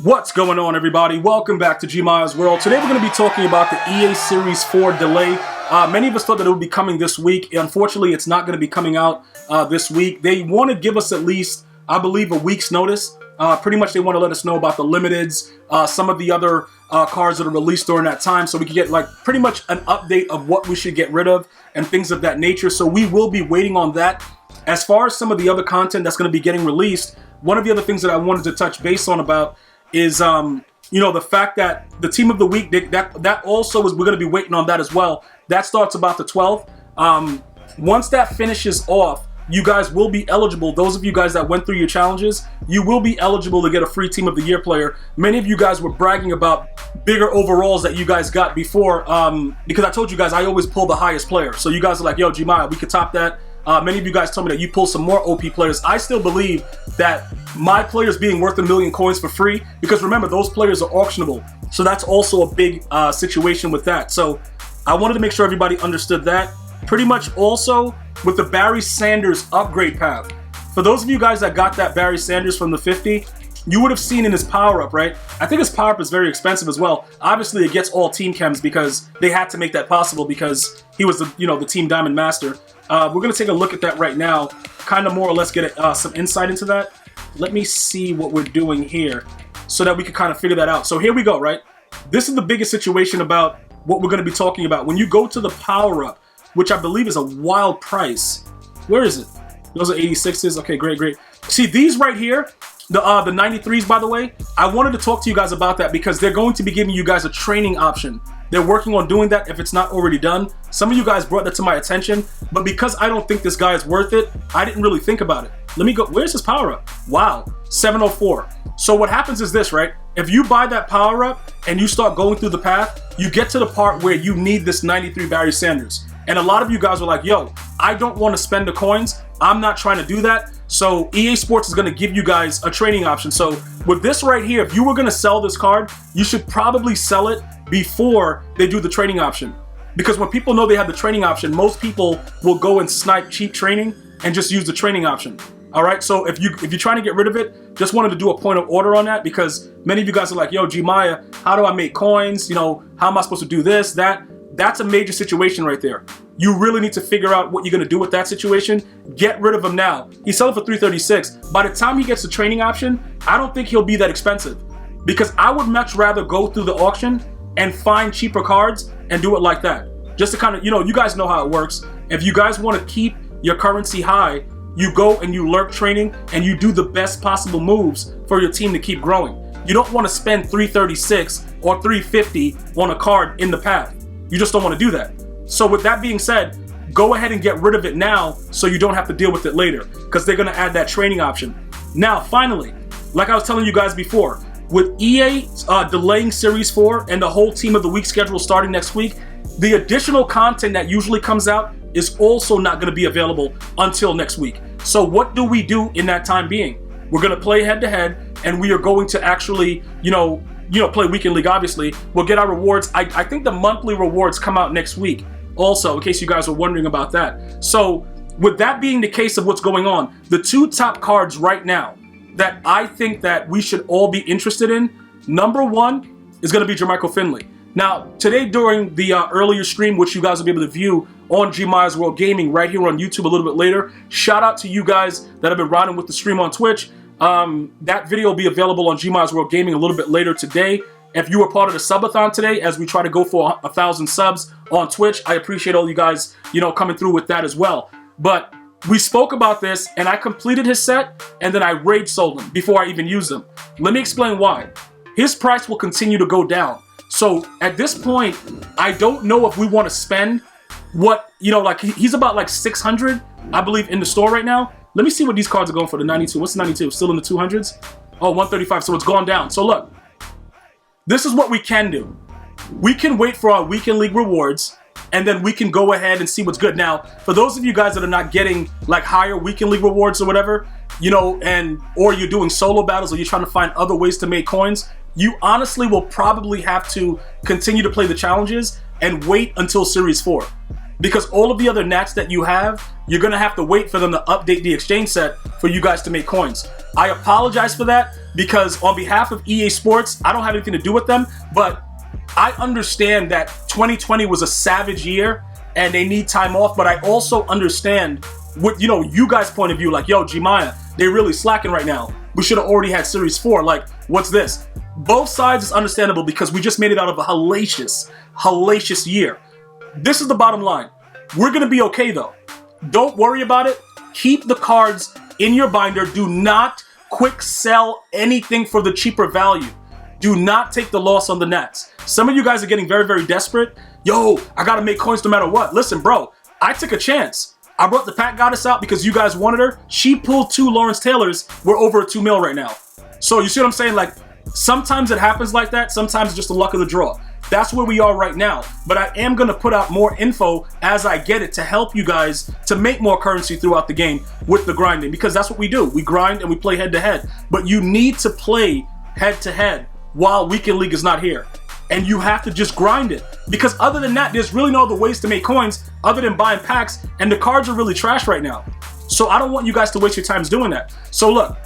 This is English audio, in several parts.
What's going on, everybody? Welcome back to GmiasWorld. Today we're going to be talking about the EA Series 4 delay. Many of us thought that it would be coming this week. Unfortunately, it's not going to be coming out this week. They want to give us at least, I believe, a week's notice. Pretty much they want to let us know about the limiteds, some of the other cards that are released during that time, so we can get like pretty much an update of what we should get rid of and things of that nature. So we will be waiting on that. As far as some of the other content that's going to be getting released, one of the other things that I wanted to touch base on about is the fact that the team of the week, that also is, we're going to be waiting on that as well. That starts about the 12th. Once that finishes off, you guys will be eligible. Those of you guys that went through your challenges, you will be eligible to get a free Team of the Year player. Many of you guys were bragging about bigger overalls that you guys got before, because I told you guys I always pull the highest player. So you guys are like, yo, Gmia, we could top that. Many of you guys told me that you pull some more OP players. I still believe that my players being worth 1,000,000 coins for free, because remember, those players are auctionable. So that's also a big situation with that. So I wanted to make sure everybody understood that. Pretty much also with the Barry Sanders upgrade path. For those of you guys that got that Barry Sanders from the 50, you would have seen in his power-up, right? I think his power-up is very expensive as well. Obviously, it gets all team chems because they had to make that possible because he was the Team Diamond Master. We're going to take a look at that right now, kind of more or less get some insight into that. Let me see what we're doing here so that we can kind of figure that out. So here we go, right? This is the biggest situation about what we're going to be talking about. When you go to the power-up, which I believe is a wild price. Where is it? Those are 86s. Okay, great. See, these right here, the 93s, by the way, I wanted to talk to you guys about that because they're going to be giving you guys a training option. They're working on doing that if it's not already done. Some of you guys brought that to my attention, but because I don't think this guy is worth it, I didn't really think about it. Let me go. Where's his power up? Wow, 704. So what happens is this, right? If you buy that power up and you start going through the path, you get to the part where you need this 93 Barry Sanders. And a lot of you guys were like, yo, I don't want to spend the coins. I'm not trying to do that. So EA Sports is going to give you guys a trading option. So with this right here, if you were going to sell this card, you should probably sell it before they do the trading option. Because when people know they have the trading option, most people will go and snipe cheap training and just use the trading option. All right, so if you're trying to get rid of it, just wanted to do a point of order on that because many of you guys are like, yo, Gmia, how do I make coins? How am I supposed to do this, that? That's a major situation right there. You really need to figure out what you're going to do with that situation. Get rid of him now. He's selling for 336. By the time he gets the training option, I don't think he'll be that expensive because I would much rather go through the auction and find cheaper cards and do it like that. Just to kind of, you guys know how it works. If you guys want to keep your currency high, you go and you lurk training and you do the best possible moves for your team to keep growing. You don't want to spend 336 or 350 on a card in the path. You just don't want to do that. So with that being said, go ahead and get rid of it now so you don't have to deal with it later because they're going to add that training option. Now, finally, like I was telling you guys before, with EA delaying Series 4 and the whole Team of the Week schedule starting next week, the additional content that usually comes out is also not going to be available until next week. So what do we do in that time being? We're going to play head-to-head and we are going to actually, play Weekend League, obviously. We'll get our rewards. I think the monthly rewards come out next week also, in case you guys were wondering about that. So with that being the case of what's going on, the two top cards right now that I think that we should all be interested in, number one is going to be Jermichael Finley. Now, today during the earlier stream, which you guys will be able to view on GmiasWorld Gaming right here on YouTube a little bit later, shout out to you guys that have been riding with the stream on Twitch. That video will be available on GmiasWorld Gaming a little bit later today. If you were part of the subathon today, as we try to go for 1,000 subs on Twitch, I appreciate all you guys, coming through with that as well. But we spoke about this, and I completed his set, and then I raid sold him before I even used him. Let me explain why. His price will continue to go down. So at this point, I don't know if we want to spend what, he's about like 600, I believe, in the store right now. Let me see what these cards are going for, the 92. What's the 92? Still in the 200s? Oh, 135, so it's gone down. So look, this is what we can do. We can wait for our Weekend League rewards, and then we can go ahead and see what's good. Now, for those of you guys that are not getting like higher Weekend League rewards or whatever, or you're doing solo battles or you're trying to find other ways to make coins, you honestly will probably have to continue to play the challenges and wait until Series 4. because all of the other Nats that you have, you're going to have to wait for them to update the exchange set for you guys to make coins. I apologize for that, because on behalf of EA Sports, I don't have anything to do with them, but I understand that 2020 was a savage year and they need time off, but I also understand what, you guys' point of view, like, yo, Gmia, they're really slacking right now. We should have already had Series 4. Like, what's this? Both sides is understandable because we just made it out of a hellacious year. This is the bottom line. We're going to be okay, though. Don't worry about it. Keep the cards in your binder. Do not quick sell anything for the cheaper value. Do not take the loss on the Nats. Some of you guys are getting very, very desperate. Yo, I got to make coins no matter what. Listen, bro, I took a chance. I brought the Pat Goddess out because you guys wanted her. She pulled 2 Lawrence Taylors. We're over $2 million right now. So you see what I'm saying? Like, sometimes it happens like that. Sometimes it's just the luck of the draw. That's where we are right now. But I am going to put out more info as I get it to help you guys to make more currency throughout the game with the grinding, because that's what we do. We grind and we play head to head. But you need to play head to head while Weekend League is not here. And you have to just grind it. Because other than that, there's really no other ways to make coins other than buying packs. And the cards are really trash right now. So I don't want you guys to waste your time doing that. So look,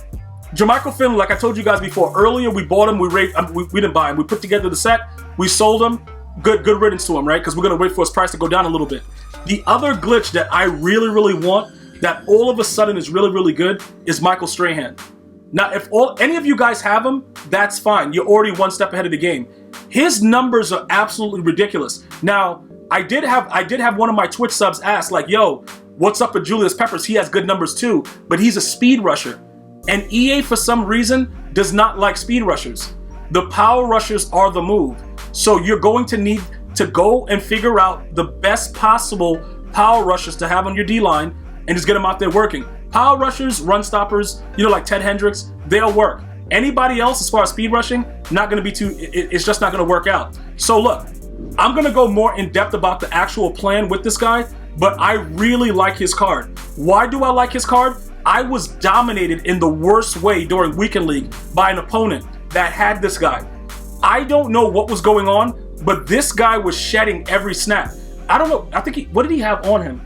Jermichael Finley, like I told you guys before, earlier we bought him, we didn't buy him. We put together the set, we sold him. Good riddance to him, right? Because we're going to wait for his price to go down a little bit. The other glitch that I really, really want, that all of a sudden is really, really good, is Michael Strahan. Now, if any of you guys have him, that's fine. You're already one step ahead of the game. His numbers are absolutely ridiculous. Now, I did have one of my Twitch subs ask, like, yo, what's up with Julius Peppers? He has good numbers too, but he's a speed rusher. And EA, for some reason, does not like speed rushers. The power rushers are the move. So you're going to need to go and figure out the best possible power rushers to have on your D-line and just get them out there working. Power rushers, run stoppers, like Ted Hendricks, they'll work. Anybody else, as far as speed rushing, not going to be it's just not going to work out. So look, I'm going to go more in depth about the actual plan with this guy, but I really like his card. Why do I like his card? I was dominated in the worst way during Weekend League by an opponent that had this guy. I don't know what was going on, but this guy was shedding every snap. I don't know. I think what did he have on him?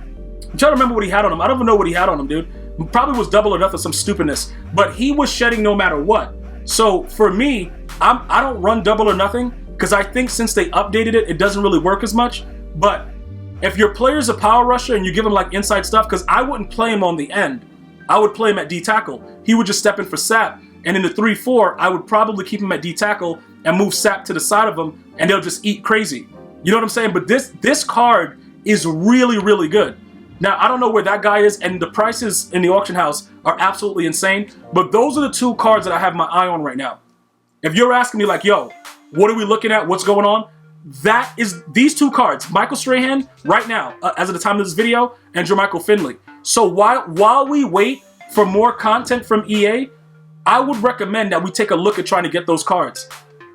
I'm trying to remember what he had on him. I don't even know what he had on him, dude. Probably was double or nothing, some stupidness. But he was shedding no matter what. So for me, I don't run double or nothing because I think since they updated it, it doesn't really work as much. But if your player's a power rusher and you give him like inside stuff, because I wouldn't play him on the end. I would play him at D tackle. He would just step in for sap. And in the 3-4, I would probably keep him at D tackle and move sap to the side of him, and they'll just eat crazy. You know what I'm saying? But this card is really, really good. Now, I don't know where that guy is, and the prices in the auction house are absolutely insane, but those are the 2 cards that I have my eye on right now. If you're asking me like, yo, what are we looking at? What's going on? That is these 2 cards, Michael Strahan right now, as of the time of this video, and Jermichael Finley. So while we wait for more content from EA, I would recommend that we take a look at trying to get those cards.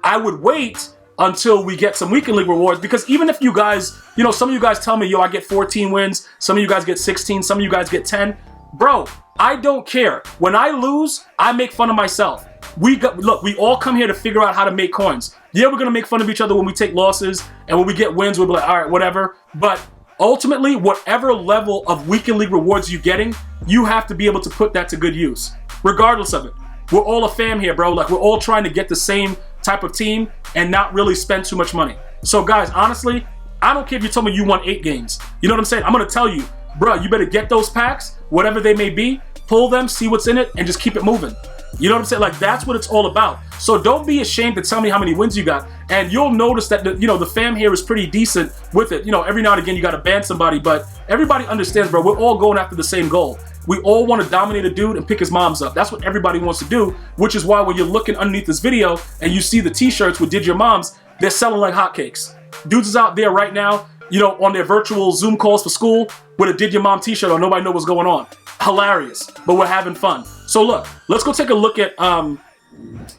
I would wait until we get some Weekend League rewards, because even if you guys, some of you guys tell me, yo, I get 14 wins, some of you guys get 16, some of you guys get 10. Bro, I don't care. When I lose, I make fun of myself. Look, we all come here to figure out how to make coins. Yeah, we're going to make fun of each other when we take losses, and when we get wins, we'll be like, all right, whatever. But ultimately, whatever level of Weekend League rewards you're getting, you have to be able to put that to good use, regardless of it. We're all a fam here, bro. Like, we're all trying to get the same type of team and not really spend too much money. So, guys, honestly, I don't care if you tell me you won 8 games. You know what I'm saying? I'm going to tell you, bro, you better get those packs, whatever they may be, pull them, see what's in it, and just keep it moving. You know what I'm saying? Like, that's what it's all about. So don't be ashamed to tell me how many wins you got. And you'll notice that, the fam here is pretty decent with it. Every now and again, you got to ban somebody, but everybody understands, bro, we're all going after the same goal. We all want to dominate a dude and pick his moms up. That's what everybody wants to do, which is why when you're looking underneath this video and you see the t-shirts with Did Your Moms, they're selling like hotcakes. Dudes is out there right now, on their virtual Zoom calls for school with a Did Your Mom t-shirt on. Nobody knows what's going on. Hilarious, but we're having fun. So look, let's go take a look at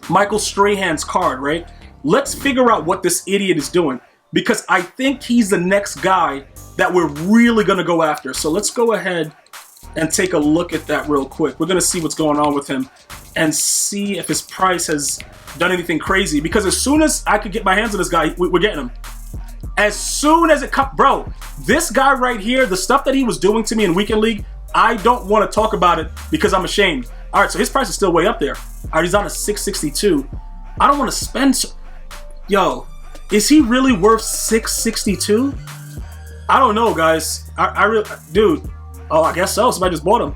Michael Strahan's card, right? Let's figure out what this idiot is doing, because I think he's the next guy that we're really going to go after. So let's go ahead and take a look at that real quick. We're going to see what's going on with him and see if his price has done anything crazy, because as soon as I could get my hands on this guy, we're getting him. As soon as it comes, bro, this guy right here, the stuff that he was doing to me in Weekend League, I don't want to talk about it because I'm ashamed. All right, so his price is still way up there. All right, he's on a 662. I don't want to spend, yo, is he really worth 662? I don't know, guys. I really, dude. Oh, I guess so. Somebody just bought him.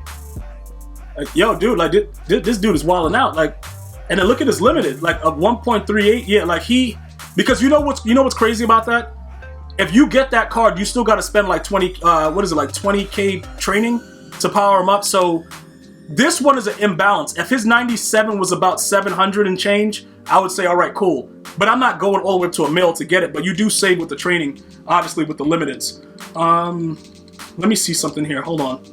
Like, yo, dude, like this dude is wilding out. Like, and then look at his limited, like a 1.38. Yeah, like because you know what's crazy about that? If you get that card, you still got to spend like 20, what is it, like 20K training to power him up. So this one is an imbalance. If his 97 was about 700 and change, I would say, all right, cool. But I'm not going all the way up to a mil to get it. But you do save with the training, obviously with the limiteds. Let me see something here. Hold on.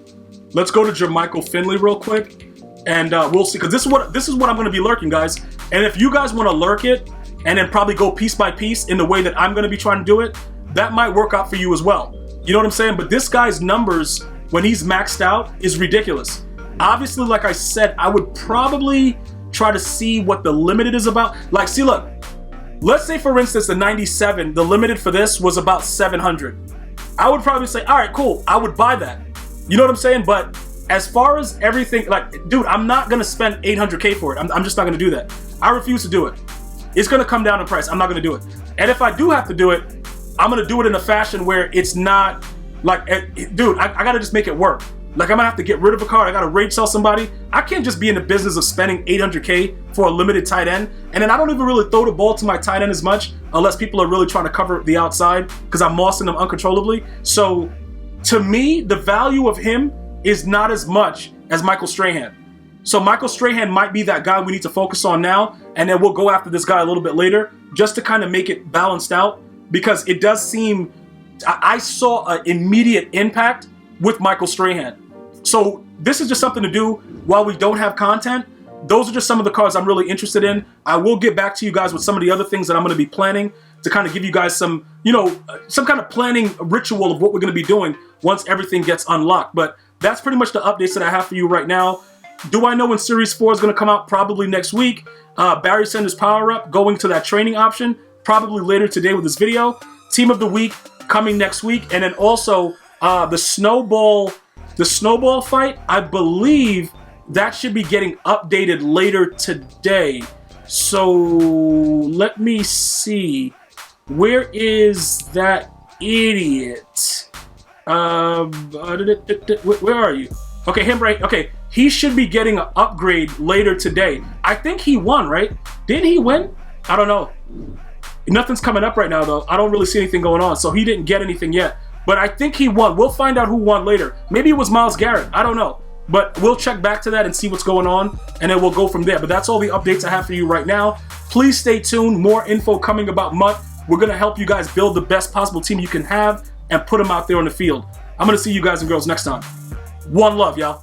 Let's go to Jermichael Finley real quick, and we'll see. Because this is what I'm going to be lurking, guys. And if you guys want to lurk it, and then probably go piece by piece in the way that I'm going to be trying to do it, that might work out for you as well. You know what I'm saying? But this guy's numbers, when he's maxed out, is ridiculous. Obviously, like I said, I would probably try to see what the limited is about. Like, see, look. Let's say, for instance, the 97, the limited for this was about 700. I would probably say, all right, cool. I would buy that. You know what I'm saying? But as far as everything, like, dude, I'm not going to spend 800K for it. I'm just not going to do that. I refuse to do it. It's going to come down in price. I'm not going to do it. And if I do have to do it, I'm going to do it in a fashion where it's not like, dude, I got to just make it work. Like, I'm going to have to get rid of a card. I got to rage sell somebody. I can't just be in the business of spending 800K for a limited tight end. And then I don't even really throw the ball to my tight end as much unless people are really trying to cover the outside because I'm mossing them uncontrollably. So to me, the value of him is not as much as Michael Strahan. So Michael Strahan might be that guy we need to focus on now. And then we'll go after this guy a little bit later just to kind of make it balanced out, because it does seem, I saw an immediate impact with Michael Strahan. So this is just something to do while we don't have content. Those are just some of the cards I'm really interested in. I will get back to you guys with some of the other things that I'm going to be planning to kind of give you guys some, you know, some kind of planning ritual of what we're going to be doing once everything gets unlocked. But that's pretty much the updates that I have for you right now. Do I know when Series 4 is going to come out? Probably next week. Barry Sanders Power Up going to that training option probably later today with this video. Team of the Week coming next week. And then also the snowball fight, I believe that should be getting updated later today. So let me see. Where is that idiot? Where are you? Okay, him right. Okay, he should be getting an upgrade later today. I think he won, right? Did he win? I don't know. Nothing's coming up right now, though. I don't really see anything going on, so he didn't get anything yet. But I think he won. We'll find out who won later. Maybe it was Myles Garrett. I don't know. But we'll check back to that and see what's going on, and then we'll go from there. But that's all the updates I have for you right now. Please stay tuned. More info coming about Mutt. We're going to help you guys build the best possible team you can have and put them out there on the field. I'm going to see you guys and girls next time. One love, y'all.